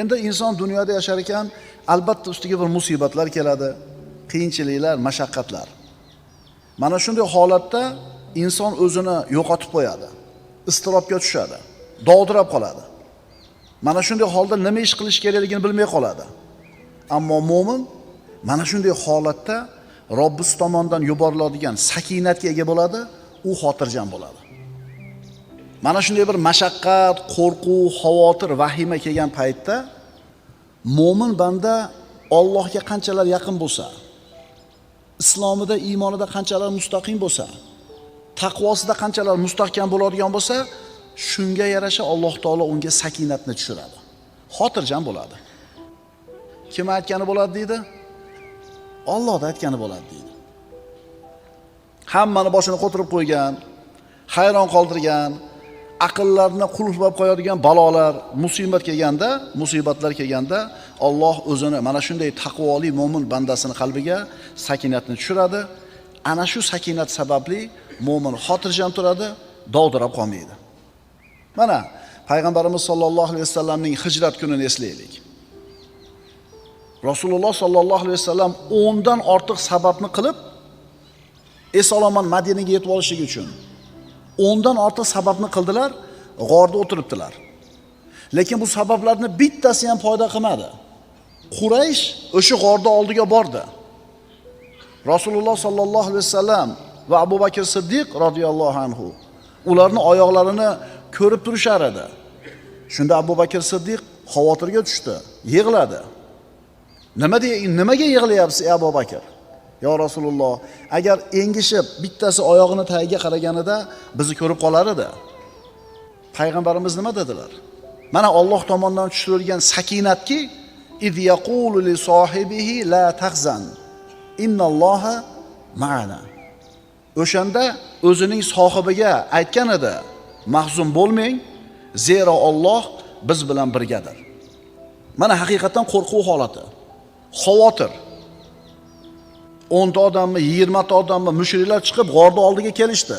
Endi inson dunyoda yashar ekan, albatta ustiga bir musibatlar keladi, qiyinchiliklar, mashaqqatlar. Mana shunday holatda inson o'zini yo'qotib qo'yadi, iztirobga tushadi, dovdirab qoladi. Mana shunday holda nima ish qilish kerakligini bilmay qoladi. Ammo mo'min mana shunday holatda Robbis tomonidan yuboriladigan sakinatga ega bo'ladi, u xotirjam bo'ladi. Mana shunday bir mashaqqat, qo'rquv, xavotir, vahima kelgan paytda mo'min banda Allohga qanchalar yaqin bo'lsa, islomida, iymonida qanchalar mustaqim bo'lsa, taqvosida qanchalar mustahkam bo'ladigan bo'lsa, shunga yarasha Alloh taolo unga sakinatni tushiradi. Xotirjam bo'ladi. Kim aytgani bo'ladi deydi? Alloh aytgani bo'ladi deydi. Hammani boshini qo'tirib qo'ygan, hayron qoldirgan, aqllarni qulflab qo'yadigan balolar, musibatlar kelganda Alloh o'zini mana shunday taqvoli mo'min bandasini qalbiga sakinatni tushiradi. Ana shu sakinat sababli mo'min xotirjam turadi, dovdirab qolmaydi. Mana payg'ambarimiz sollallohu alayhi vasallamning hijrat kunini eslaylik. Rasululloh sollallohu alayhi vasallam 10 dan ortiq sababni qilib eson-omon Madinaga yetib olishligi uchun 10 dan ortiq sababni qildilar, g'orda o'tiribdilar. Lekin bu sabablarni bittasi ham foyda qilmadi. Quraysh o'sha g'orda oldiga bordi. Rasululloh sollallohu alayhi vasallam va Abu Bakr Siddiq radhiyallohu anhu ularni oyoqlarini ko'rib turishar edi. Shunda Abu Bakr Siddiq xavotirga tushdi, yig'ladi. Nimaga yig'layapsiz ey Abu Bakr? Ya Rasululloh, agar engishib bittasi oyog'ini tagiga qaraganida bizni ko'rib qolar edi. Payg'ambarimiz nima dedilar? Mana Alloh tomonidan tushirilgan sakinatki, iz yaqulu li sohibihi la tahzan. Innalloha ma'ana. O'shanda o'zining sohibiga aytgan edi, mahzun bo'lmang, zero Alloh biz bilan birgadir. Mana haqiqatan qo'rquv holati. Xavotir. 10 ta odammi, 20 ta odammi mushriklar chiqib g'orda oldiga kelishdi.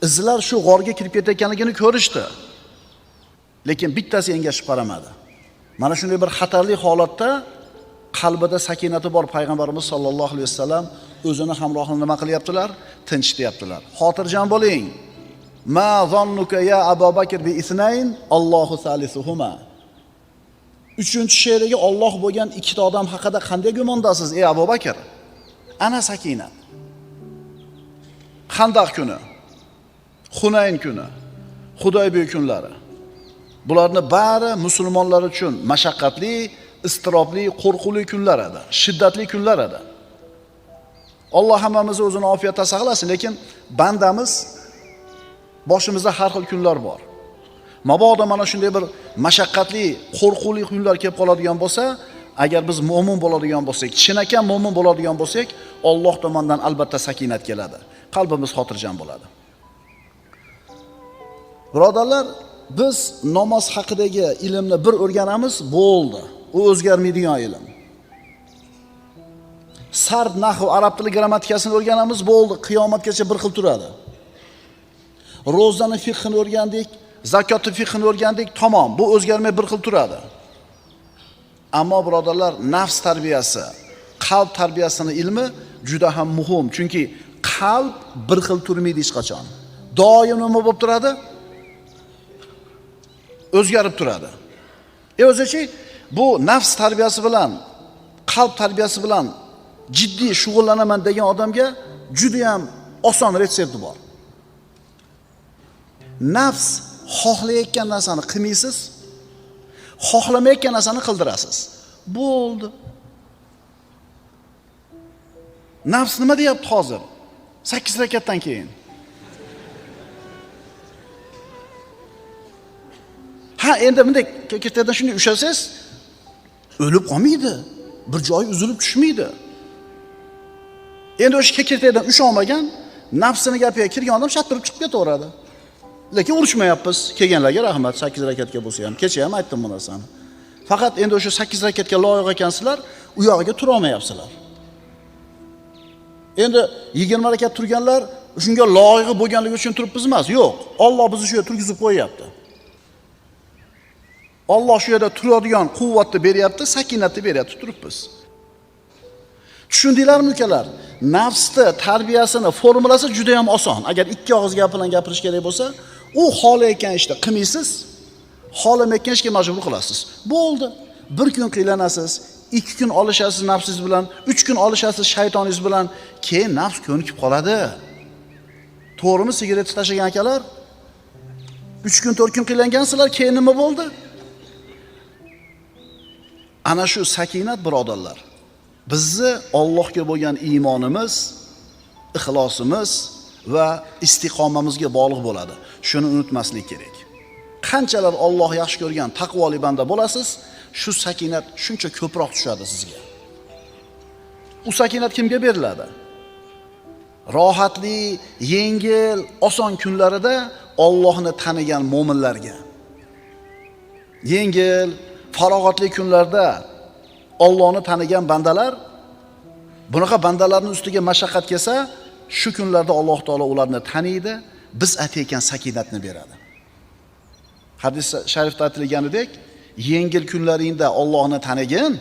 Izlar shu g'orga kirib ketayotganligini ko'rishdi. Lekin bittasi engashib qaramadi. Mana shunday bir xatarli holatda qalbida sakinati bor payg'ambarimiz sollallohu alayhi vasallam o'zini hamrohini nima qilyaptilar? Tinchityaptilar. Xotirjam bo'ling. Ma zannuka ya Abu Bakr bi isnayn Allohu salisuhuma. 3-sherigi Alloh bo'lgan ikkita odam haqida qanday gumondasiz ey Abu Bakr? Ana sakinat. Xandaq kuni, Hunayn kuni, Hudaybiya kunlari. Bularni bari musulmonlar uchun mashaqqatli, istirobli, qo'rquvli kunlar edi, shiddatli kunlar edi. Alloh hammamizni o'zini ofiyatda saqlasin, lekin bandamiz boshimizda har xil kunlar bor. Mabodo mana shunday bir mashaqqatli, qo'rquvli kunlar kelib qoladigan bo'lsa, agar biz mo'min bo'ladigan bo'lsak, chinakam mo'min bo'ladigan bo'lsak, Alloh tomonidan albatta sakinat keladi. Qalbimiz xotirjam bo'ladi. Birodarlar, biz namoz haqidagi ilmni bir o'rganamiz, bo'ldi. U o'zgarmaydigan ilm. Sarf, nahv, arab tili grammatikasini o'rganamiz, bo'ldi. Qiyomatgacha bir xil turadi. Ro'zani fiqhini o'rgandik, zakotni fiqhini o'rgandik, tamom. Bu o'zgarmay bir xil turadi. Ammo birodarlar, nafs tarbiyasi, qalb tarbiyasining ilmi juda ham muhim. Chunki qalb bir xil turmaydi hech qachon. Doim nima bo'lib turadi? O'zgarib turadi. O'zichi bu nafs tarbiyasi bilan, qalb tarbiyasi bilan jiddiy shug'ullanaman degan odamga juda ham oson retsepti bor. Nafs xohlayotgan narsani qilmaysiz, xohlamayotgan narsani qildirasiz. Bo'ldi. Nafs nima deyapti hozir? 8 rakatdan keyin. Ha, endi bunday kekirtadan shunday ushlasangiz, o'lib qolmaydi. Bir joyi uzilib tushmaydi. Endi o'sha kekirtadan usholmagan, nafsini gapiga kirgan odam shattirib chiqib ketaveradi. Lekin urushmayapmiz. Kelganlarga rahmat, 8 rakatga bo'lsa ham. Kecha ham aytdim bu narsani. Faqat endi o'sha 8 rakatga loyiq ekansizlar, u yog'iga tura olmayapsizlar. Endi 20 rakat turganlar shunga loyiq bo'lganligi uchun turibmiz emas. Yo'q, Alloh bizni shu yerga turgizib qo'yapti. Alloh shu yerda turadigan quvvatni beryapti, sakinatni beryapti turibmiz. Tushundinglarmi ukalar? Nafsni tarbiyasini formulasi juda ham oson. Agar ikki og'iz gap bilan gapirish kerak bo'lsa, u xohlayotgan ishni qilmaysiz, xohlamayotgan ishga majbur qilasiz. Bo'ldi. Bir kun qiylanasiz, 2 kun olishasiz nafsingiz bilan, 3 kun olishasiz shaytoningiz bilan, keyin nafs ko'nikib qoladi. To'g'rimi, sigaretni tashlagan akalar? 3 kun 4 kun qiylangansizlar, keyin nima bo'ldi? Ana shu sakinat birodarlar. Bizni Allohga bo'lgan iymonimiz, ixlosimiz va istiqomamizga bog'liq bo'ladi. Shuni unutmaslik kerak. Qanchalar Alloh yaxshi ko'rgan taqvoli banda bo'lasiz, shu sakinat shuncha ko'proq tushadi sizga. U sakinat kimga beriladi? Rohatli, yengil, oson kunlarida Allohni tanigan mo'minlarga. Yengil, farog'atli kunlarda Allohni tanigan bandalar, bunaqa bandalarning ustiga mashaqqat kelsa, shu kunlarda Alloh taolo ularni taniydi, biz aytayotgan sakinatni beradi. Hadis sharifda aytilganidek, yengil kunlaringda Allohni tanigin,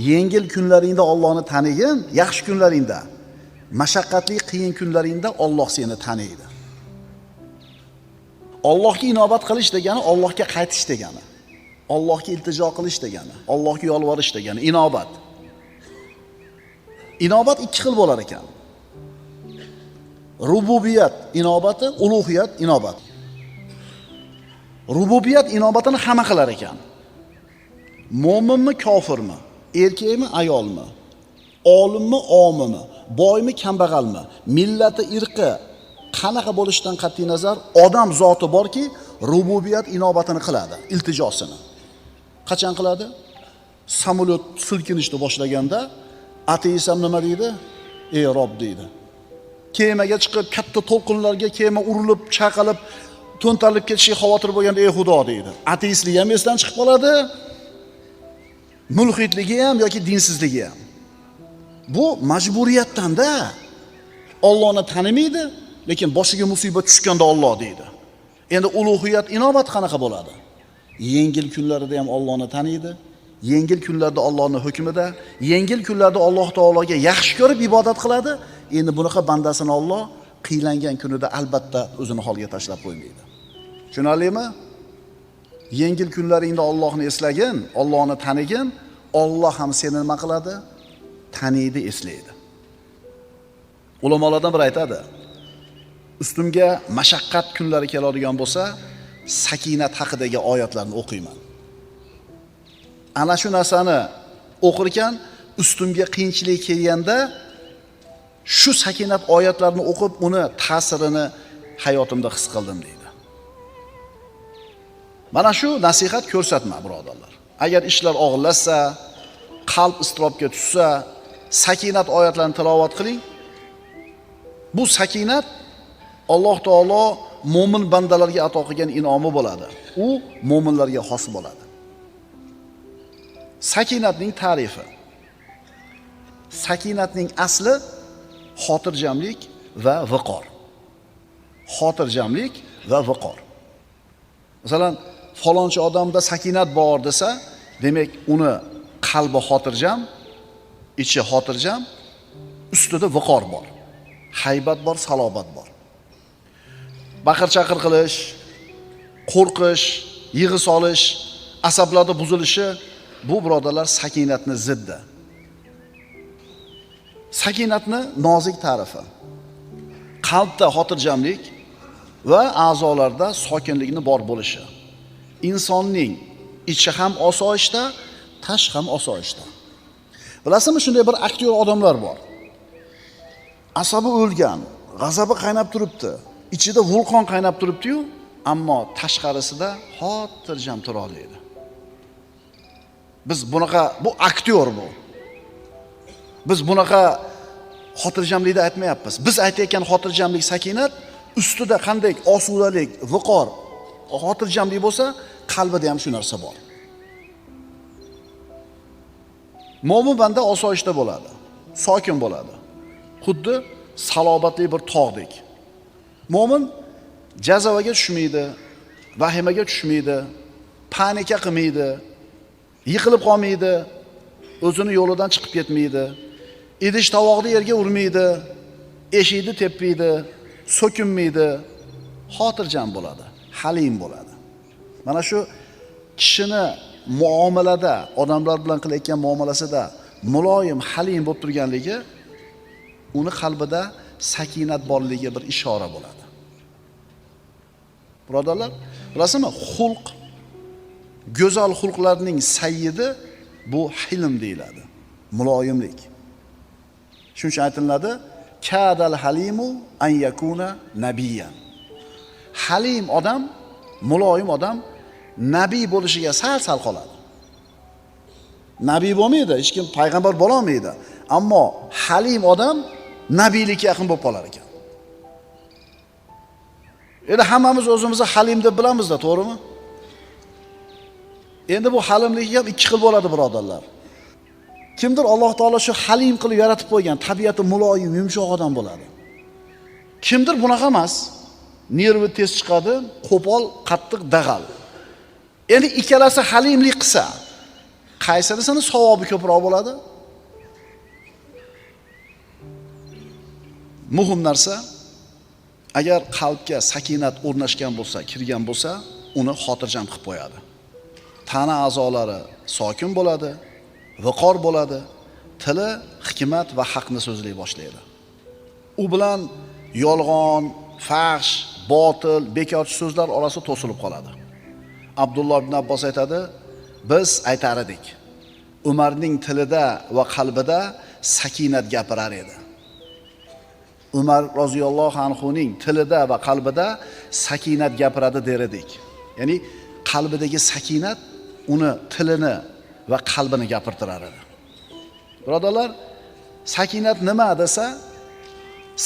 yengil kunlaringda Allohni tanigin, yaxshi kunlaringda, mashaqqatli qiyin kunlaringda Alloh seni taniydi. Allohga inobat qilish degani Allohga qaytish degani. Allohga iltijo qilish degani, Allohga yolvorish degani inobat. Inobat ikki xil bo'lar ekan. Rububiyat inobati, ulug'iyat inobat. Rububiyat inobatini hamma qilar ekan. Mo'minmi, kofirmi, erkakmi, ayolmi, olimmi, omimi, boymi, kambag'almi, millati, irqi qanaqa bo'lishidan qat'iy nazar odam zoti borki, rububiyat inobatini qiladi, iltijosini. Qachon qiladi? Samolyot silkinishni boshlaganda ateist ham nima deydi? Ey Rob deydi. Kemaga chiqib, katta to'lqinlarga kema urilib, chaqalib, to'ntarilib ketishiga xavotir bo'lganda ey Xudo deydi. Ateistlik ham esdan chiqib qoladi. Mulhitligi ham yoki dinsizligi ham. Bu majburiyatdan-da. Allohni tanimaydi, lekin boshiga musibat tushganda Alloh deydi. Endi ulug'iyat inobat qanaqa bo'ladi? Yengil kunlarida ham Allohni taniydi. Yengil kunlarda Allohning hukmida, yengil kunlarda Alloh taologa yaxshi ko'rib ibodat qiladi. Endi bunaqa bandasini Alloh qiylangan kunida albatta o'zini holiga tashlab qo'ymaydi. Tushunarlimi? Yengil kunlaringda Allohni eslagin, Allohni tanigin, Alloh ham seni nima qiladi? Taniydi, eslaydi. Ulamolardan biri aytadi: ustimga mashaqqat kunlari keladigan bo'lsa, sakinat haqidagi oyatlarni o'qiyman. Ana shu narsani o'qir ekan, ustimga qiyinchilik kelganda shu sakinat oyatlarini o'qib, uni ta'sirini hayotimda his qildim deydi. Mana shu nasihat ko'rsatma birodarlar. Agar ishlar og'irlashsa, qalb iztirobga tushsa, sakinat oyatlarini tilovat qiling. Bu sakinat Alloh taolo mo'min bandalarga ato qilgan inomi bo'ladi. U mo'minlarga xos bo'ladi. Sakinatning ta'rifi. Sakinatning asli xotirjamlik va viqor. Xotirjamlik va viqor. Masalan, falonchi odamda sakinat bor desa, demak uni qalbi xotirjam, ichi xotirjam, ustida viqor bor. Haybat bor, salobat bor. Baqir-chaqir qilish, qo'rqish, yig'i solish, asablarda buzilishi bu birodarlar sakinatni ziddi. Sakinatni nozik ta'rifi. Qalbda xotirjamlik va a'zolarda sokinlikni bor bo'lishi. Insonning ichi ham osoyishta, tashqi ham osoyishta. Bilasizmi, shunday bir aktyor odamlar bor. Asabi o'lgan, g'azabi qaynab turibdi. Ichida vulqon qaynab turibdi-yu, ammo tashqarisida xotirjam tura oladi. Biz bunaqa, bu aktyor bu. Biz bunaqa xotirjamlikni aytmayapmiz. Biz aytayotgan xotirjamlik, sakinat ustida qanday osudalik, viqor, xotirjamlik bo'lsa, qalbida ham shu narsa bor. Mo'min banda osoyishta bo'ladi, sokin bo'ladi. Xuddi salobatli bir tog'dek. Mo'min jazavaga tushmaydi, vahimaga tushmaydi, panika qilmaydi, yiqilib qolmaydi, o'zini yo'lidan chiqib ketmaydi, idish tovoqni yerga urmaydi, eshikni tepmaydi, so'kinmaydi, xotirjam bo'ladi, halim bo'ladi. Mana shu kishini muomalada, odamlar bilan qilayotgan muomalasida muloyim, halim bo'lib turganligi uni qalbida sakinat borligiga bir ishora bo'ladi. Birodarlar, bilasizmi, xulq, go'zal xulqlarning sayyidi bu hilm deyiladi, muloyimlik. Shuning uchun aytiladi, kadal halimu an yakuna nabiyan. Halim odam, muloyim odam nabiy bo'lishiga sal qoladi. Nabiy bo'lmaydi, hech kim payg'ambar bo'la olmaydi, ammo halim odam nabiylikka yaqin bo'lib qolar ekan. Endi hammamiz o'zimizni halim deb bilamiz-da, to'g'rimi? Endi bu halimlik ham ikki xil bo'ladi, birodarlar. Kimdir Alloh taolo shu halim qilib yaratib qo'ygan, tabiati muloyim, yumshoq odam bo'ladi. Kimdir bunaqa emas. Nervi tez chiqadi, qo'pol, qattiq, dag'al. Endi ikkalasi halimlik qilsa, qaysirisini savobi ko'proq bo'ladi? Muhim narsa, agar qalbga sakinat o'rnashgan bo'lsa, kirgan bo'lsa, uni xotirjam qilib qo'yadi. Tana a'zolari sokin bo'ladi, viqor bo'ladi, tili hikmat va haqni so'zlay boshlaydi. U bilan yolg'on, fahsh, botil, bekorchi so'zlar orasi to'silib qoladi. Abdulloh ibn Abbos aytadi, biz aytar edik, Umarning tilida va qalbida sakinat gapirar edi. Umar roziyallohu anhuning tilida va qalbida sakinat gapiradi der edik. Ya'ni qalbidagi sakinat uni tilini va qalbini gapirtirar edi. Birodarlar, sakinat nima desa,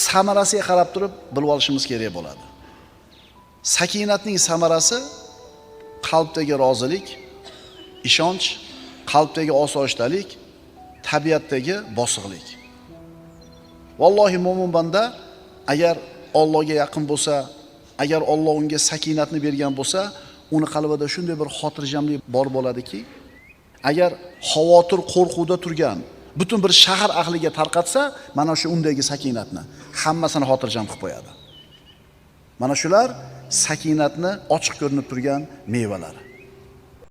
samarasiga qarab turib bilib olishimiz kerak bo'ladi. Sakinatning samarasi qalbdagi rozilik, ishonch, qalbdagi osoyishtalik, tabiatdagi bosiqlik. Vallohi mo'min banda agar Allohga yaqin bo'lsa, agar Alloh unga sakinatni bergan bo'lsa, uni qalbida shunday bir xotirjamlik bor bo'ladiki, agar xavotir, qo'rquvda turgan butun bir shahar ahliga tarqatsa, mana shu undagi sakinatni hammasini xotirjam qilib qo'yadi. Mana shular sakinatni ochiq ko'rinib turgan mevalari.